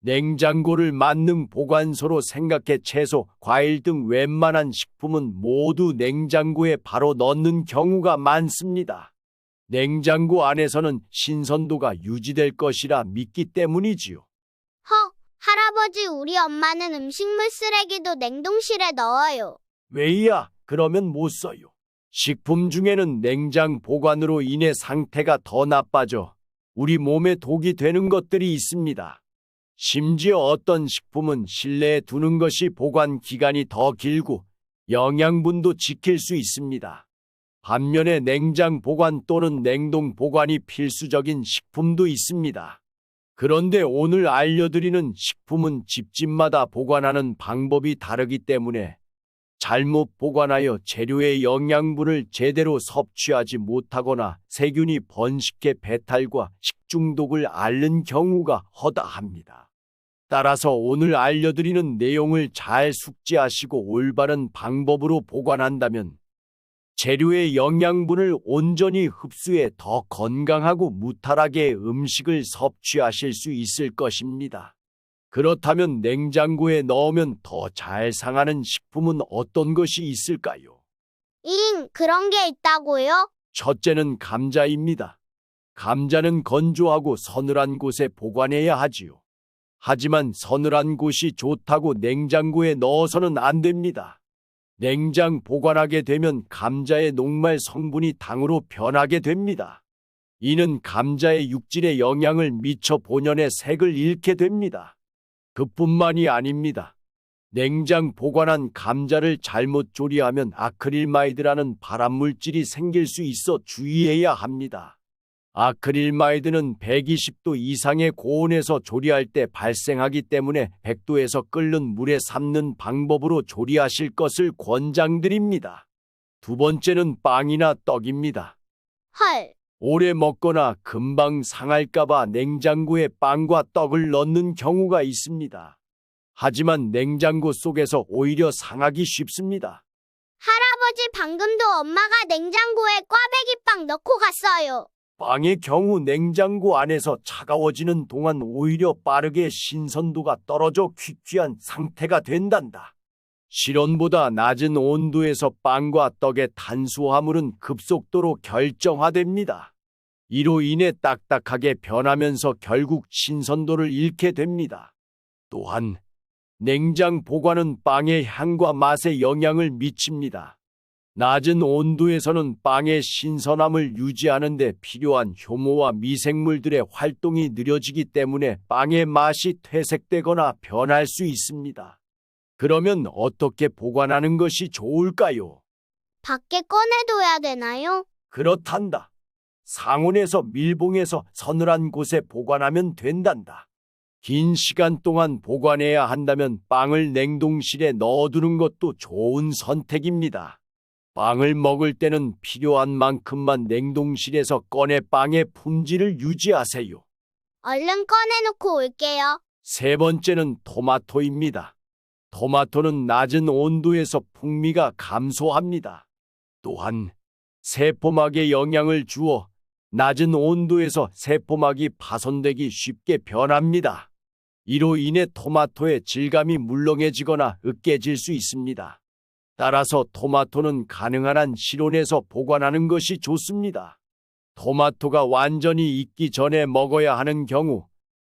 냉장고를 만능 보관소로 생각해 채소, 과일 등 웬만한 식품은 모두 냉장고에 바로 넣는 경우가 많습니다. 냉장고 안에서는 신선도가 유지될 것이라 믿기 때문이지요. 헉, 할아버지, 우리 엄마는 음식물 쓰레기도 냉동실에 넣어요. 왜야? 그러면 못 써요. 식품 중에는 냉장 보관으로 인해 상태가 더 나빠져 우리 몸에 독이 되는 것들이 있습니다. 심지어 어떤 식품은 실내에 두는 것이 보관 기간이 더 길고 영양분도 지킬 수 있습니다. 반면에 냉장 보관 또는 냉동 보관이 필수적인 식품도 있습니다. 그런데 오늘 알려드리는 식품은 집집마다 보관하는 방법이 다르기 때문에 잘못 보관하여 재료의 영양분을 제대로 섭취하지 못하거나 세균이 번식해 배탈과 식중독을 앓는 경우가 허다합니다. 따라서 오늘 알려드리는 내용을 잘 숙지하시고 올바른 방법으로 보관한다면 재료의 영양분을 온전히 흡수해 더 건강하고 무탈하게 음식을 섭취하실 수 있을 것입니다. 그렇다면 냉장고에 넣으면 더 잘 상하는 식품은 어떤 것이 있을까요? 그런 게 있다고요? 첫째는 감자입니다. 감자는 건조하고 서늘한 곳에 보관해야 하지요. 하지만 서늘한 곳이 좋다고 냉장고에 넣어서는 안 됩니다. 냉장 보관하게 되면 감자의 녹말 성분이 당으로 변하게 됩니다. 이는 감자의 육질에 영향을 미쳐 본연의 색을 잃게 됩니다. 그뿐만이 아닙니다. 냉장 보관한 감자를 잘못 조리하면 아크릴마이드라는 발암물질이 생길 수 있어 주의해야 합니다. 아크릴마이드는 120도 이상의 고온에서 조리할 때 발생하기 때문에 100도에서 끓는 물에 삶는 방법으로 조리하실 것을 권장드립니다. 두 번째는 빵이나 떡입니다. 헐, 오래 먹거나 금방 상할까봐 냉장고에 빵과 떡을 넣는 경우가 있습니다. 하지만 냉장고 속에서 오히려 상하기 쉽습니다. 할아버지, 방금도 엄마가 냉장고에 꽈배기빵 넣고 갔어요. 빵의 경우 냉장고 안에서 차가워지는 동안 오히려 빠르게 신선도가 떨어져 퀴퀴한 상태가 된단다. 실온보다 낮은 온도에서 빵과 떡의 탄수화물은 급속도로 결정화됩니다. 이로 인해 딱딱하게 변하면서 결국 신선도를 잃게 됩니다. 또한 냉장 보관은 빵의 향과 맛에 영향을 미칩니다. 낮은 온도에서는 빵의 신선함을 유지하는 데 필요한 효모와 미생물들의 활동이 느려지기 때문에 빵의 맛이 퇴색되거나 변할 수 있습니다. 그러면 어떻게 보관하는 것이 좋을까요? 밖에 꺼내둬야 되나요? 그렇단다. 상온에서 밀봉해서 서늘한 곳에 보관하면 된단다. 긴 시간 동안 보관해야 한다면 빵을 냉동실에 넣어두는 것도 좋은 선택입니다. 빵을 먹을 때는 필요한 만큼만 냉동실에서 꺼내 빵의 품질을 유지하세요. 얼른 꺼내놓고 올게요. 세 번째는 토마토입니다. 토마토는 낮은 온도에서 풍미가 감소합니다. 또한 세포막에 영향을 주어 낮은 온도에서 세포막이 파손되기 쉽게 변합니다. 이로 인해 토마토의 질감이 물렁해지거나 으깨질 수 있습니다. 따라서 토마토는 가능한 한 실온에서 보관하는 것이 좋습니다. 토마토가 완전히 익기 전에 먹어야 하는 경우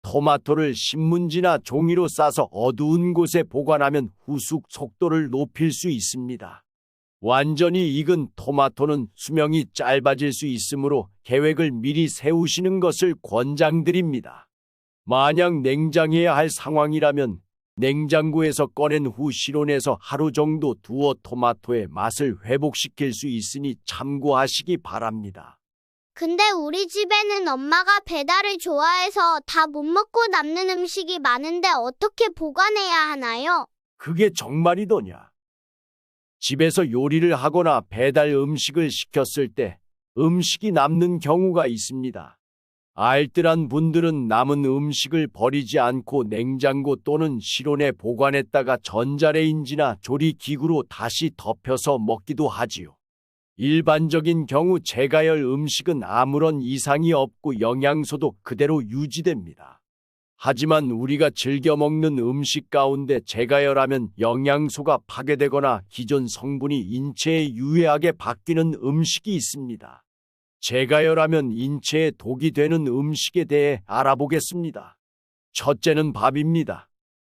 토마토를 신문지나 종이로 싸서 어두운 곳에 보관하면 후숙 속도를 높일 수 있습니다. 완전히 익은 토마토는 수명이 짧아질 수 있으므로 계획을 미리 세우시는 것을 권장드립니다. 만약 냉장해야 할 상황이라면 냉장고에서 꺼낸 후 실온에서 하루 정도 두어 토마토의 맛을 회복시킬 수 있으니 참고하시기 바랍니다. 근데 우리 집에는 엄마가 배달을 좋아해서 다 못 먹고 남는 음식이 많은데 어떻게 보관해야 하나요? 그게 정말이더냐? 집에서 요리를 하거나 배달 음식을 시켰을 때 음식이 남는 경우가 있습니다. 알뜰한 분들은 남은 음식을 버리지 않고 냉장고 또는 실온에 보관했다가 전자레인지나 조리기구로 다시 덮여서 먹기도 하지요. 일반적인 경우 재가열 음식은 아무런 이상이 없고 영양소도 그대로 유지됩니다. 하지만 우리가 즐겨 먹는 음식 가운데 제가열하면 영양소가 파괴되거나 기존 성분이 인체에 유해하게 바뀌는 음식이 있습니다. 제가열하면 인체에 독이 되는 음식에 대해 알아보겠습니다. 첫째는 밥입니다.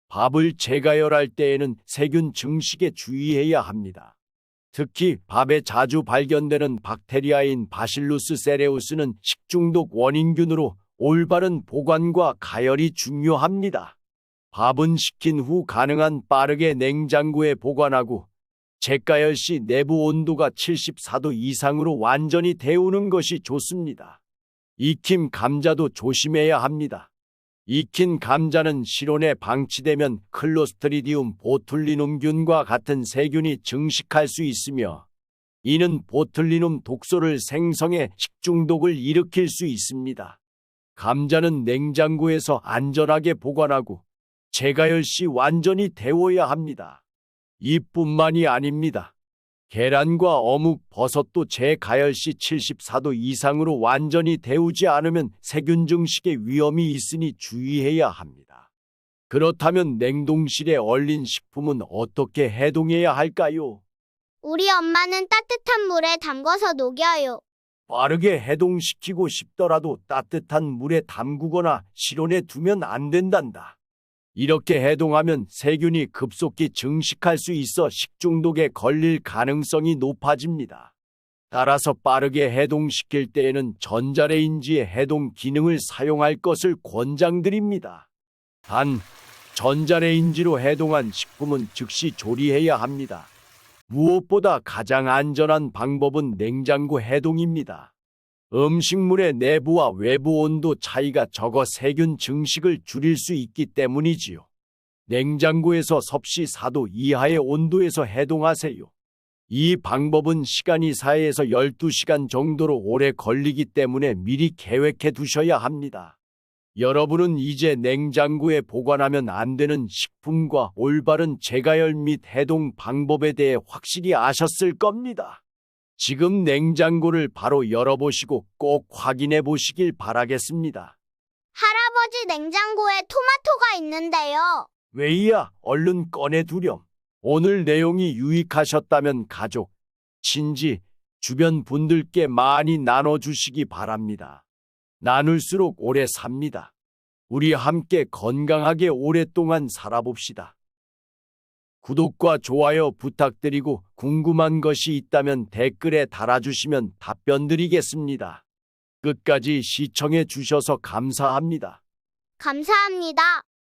밥을 제가열할 때에는 세균 증식에 주의해야 합니다. 특히 밥에 자주 발견되는 박테리아인 바실루스 세레우스는 식중독 원인균으로 올바른 보관과 가열이 중요합니다. 밥은 식힌 후 가능한 빠르게 냉장고에 보관하고 재가열 시 내부 온도가 74도 이상으로 완전히 데우는 것이 좋습니다. 익힘 감자도 조심해야 합니다. 익힌 감자는 실온에 방치되면 클로스트리디움 보툴리눔균과 같은 세균이 증식할 수 있으며 이는 보툴리눔 독소를 생성해 식중독을 일으킬 수 있습니다. 감자는 냉장고에서 안전하게 보관하고 재가열 시 완전히 데워야 합니다. 이뿐만이 아닙니다. 계란과 어묵, 버섯도 재가열 시 74도 이상으로 완전히 데우지 않으면 세균 증식의 위험이 있으니 주의해야 합니다. 그렇다면 냉동실에 얼린 식품은 어떻게 해동해야 할까요? 우리 엄마는 따뜻한 물에 담궈서 녹여요. 빠르게 해동시키고 싶더라도 따뜻한 물에 담그거나 실온에 두면 안 된단다. 이렇게 해동하면 세균이 급속히 증식할 수 있어 식중독에 걸릴 가능성이 높아집니다. 따라서 빠르게 해동시킬 때에는 전자레인지의 해동 기능을 사용할 것을 권장드립니다. 단, 전자레인지로 해동한 식품은 즉시 조리해야 합니다. 무엇보다 가장 안전한 방법은 냉장고 해동입니다. 음식물의 내부와 외부 온도 차이가 적어 세균 증식을 줄일 수 있기 때문이지요. 냉장고에서 섭씨 4도 이하의 온도에서 해동하세요. 이 방법은 시간이 4에서 12시간 정도로 오래 걸리기 때문에 미리 계획해 두셔야 합니다. 여러분은 이제 냉장고에 보관하면 안 되는 식품과 올바른 재가열 및 해동 방법에 대해 확실히 아셨을 겁니다. 지금 냉장고를 바로 열어보시고 꼭 확인해 보시길 바라겠습니다. 할아버지 냉장고에 토마토가 있는데요. 왜이야? 얼른 꺼내두렴. 오늘 내용이 유익하셨다면 가족, 친지, 주변 분들께 많이 나눠주시기 바랍니다. 나눌수록 오래 삽니다. 우리 함께 건강하게 오랫동안 살아봅시다. 구독과 좋아요 부탁드리고 궁금한 것이 있다면 댓글에 달아주시면 답변드리겠습니다. 끝까지 시청해 주셔서 감사합니다. 감사합니다.